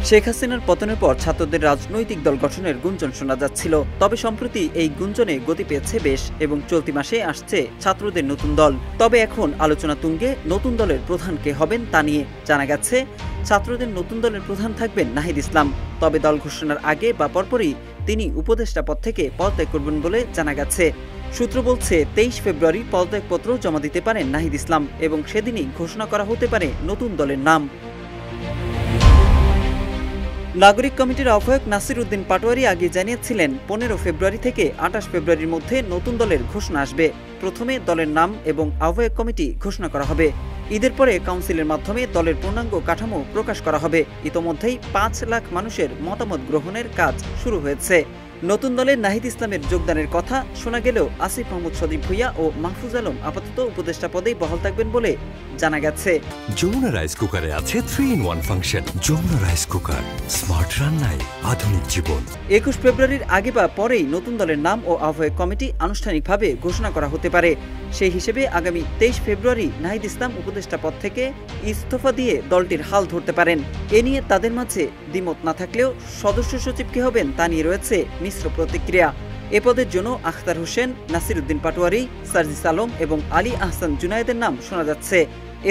শেখ হাসিনার পতনের পর ছাত্রদের রাজনৈতিক দল গঠনের গুঞ্জন শোনা যাচ্ছিল। তবে সম্প্রতি এই গুঞ্জনে গতি পেয়েছে বেশ এবং চলতি মাসে আসছে ছাত্রদের নতুন দল। তবে এখন আলোচনা তুঙ্গে নতুন দলের প্রধান কে হবেন তা নিয়ে। জানা গেছে ছাত্রদের নতুন দলের প্রধান থাকবেন নাহিদ ইসলাম। তবে দল ঘোষণার আগে বা পরপরই তিনি উপদেষ্টা পদ থেকে পদত্যাগ করবেন বলে জানা গেছে। সূত্র বলছে 23 ফেব্রুয়ারি পদত্যাগপত্র জমা দিতে পারেন নাহিদ ইসলাম এবং সেদিনই ঘোষণা করা হতে পারে নতুন দলের নাম। নাগরিক কমিটির আহ্বায়ক নাসির উদ্দিন পাটোয়ারি আগে জানিয়েছিলেন 15 ফেব্রুয়ারি থেকে 28 ফেব্রুয়ারির মধ্যে নতুন দলের ঘোষণা আসবে। প্রথমে দলের নাম এবং আহ্বায়ক কমিটি ঘোষণা করা হবে। ঈদের পরে কাউন্সিলের মাধ্যমে দলের পূর্ণাঙ্গ কাঠামো প্রকাশ করা হবে। ইতোমধ্যেই 5 লাখ মানুষের মতামত গ্রহণের কাজ শুরু হয়েছে। নতুন দলে নাহিদ ইসলামের যোগদানের কথা শোনা গেলেও আসিফ মাহমুদ সজীব ভুঁইয়া ও মাহফুজ আলম আপাতত উপদেষ্টা পদেই বহাল থাকবেন বলে জানা গেছে। যমুনা রাইস কুকারে আছে 3-in-1 function. Jamuna rice cooker, smart রান্নায় আধুনিক জীবন। 21 ফেব্রুয়ারির আগে বা পরেই নতুন দলের নাম ও আহ্বায়ক কমিটি আনুষ্ঠানিকভাবে ঘোষণা করা হতে পারে। সেই হিসেবে আগামী 23 ফেব্রুয়ারি নাহিদ ইসলাম উপদেষ্টা পদ থেকে ইস্তফা দিয়ে দলটির হাল ধরতে পারেন। এ নিয়ে তাদের মাঝে দ্বিমত না থাকলেও সদস্য সচিব কে হবেন তা নিয়ে রয়েছে মিশ্র প্রতিক্রিয়া। এ পদের জন্য আখতার হোসেন, নাসির উদ্দিন পাটোয়ারি, সার্জিস আলম এবং আলী আহসান জুনায়েদের নাম শোনা যাচ্ছে।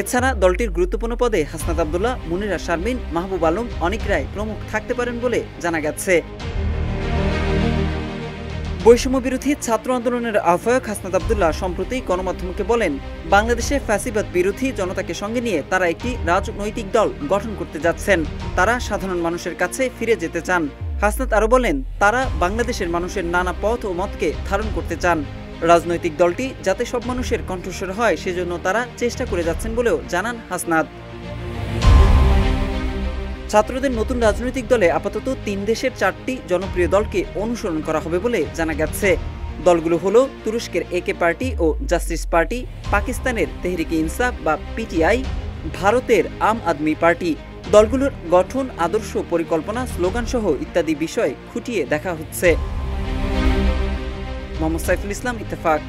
এছাড়া দলটির গুরুত্বপূর্ণ পদে হাসনাত আব্দুল্লাহ, মুনিরা শারমিন, মাহবুব আলম, অনিক রায় প্রমুখ থাকতে পারেন বলে জানা গেছে। বৈষম্য বিরোধী ছাত্র আন্দোলনের আহ্বায়ক হাসনাত আব্দুল্লাহ সম্প্রতি গণমাধ্যমকে বলেন, বাংলাদেশে ফ্যাসিবাদ বিরোধী জনতাকে সঙ্গে নিয়ে তারা একটি রাজনৈতিক দল গঠন করতে যাচ্ছেন। তারা সাধারণ মানুষের কাছে ফিরে যেতে চান। হাসনাত আরও বলেন, তারা বাংলাদেশের মানুষের নানা পথ ও মতকে ধারণ করতে চান। রাজনৈতিক দলটি যাতে সব মানুষের কণ্ঠস্বর হয় সেজন্য তারা চেষ্টা করে যাচ্ছেন বলেও জানান হাসনাত। ছাত্রদের নতুন রাজনৈতিক দলে আপাতত 3 দেশের 4টি জনপ্রিয় দলকে অনুসরণ করা হবে বলে জানা গেছে। দলগুলো হলো তুরস্কের একে পার্টি ও জাস্টিস পার্টি, পাকিস্তানের তেহরিকে ইনসাফ বা পিটিআই, ভারতের আম আদমি পার্টি। দলগুলোর গঠন, আদর্শ, পরিকল্পনা, স্লোগান সহ ইত্যাদি বিষয় খুঁটিয়ে দেখা হচ্ছে। মোহাম্মদ সাইফুল ইসলাম, ইত্তেফাক।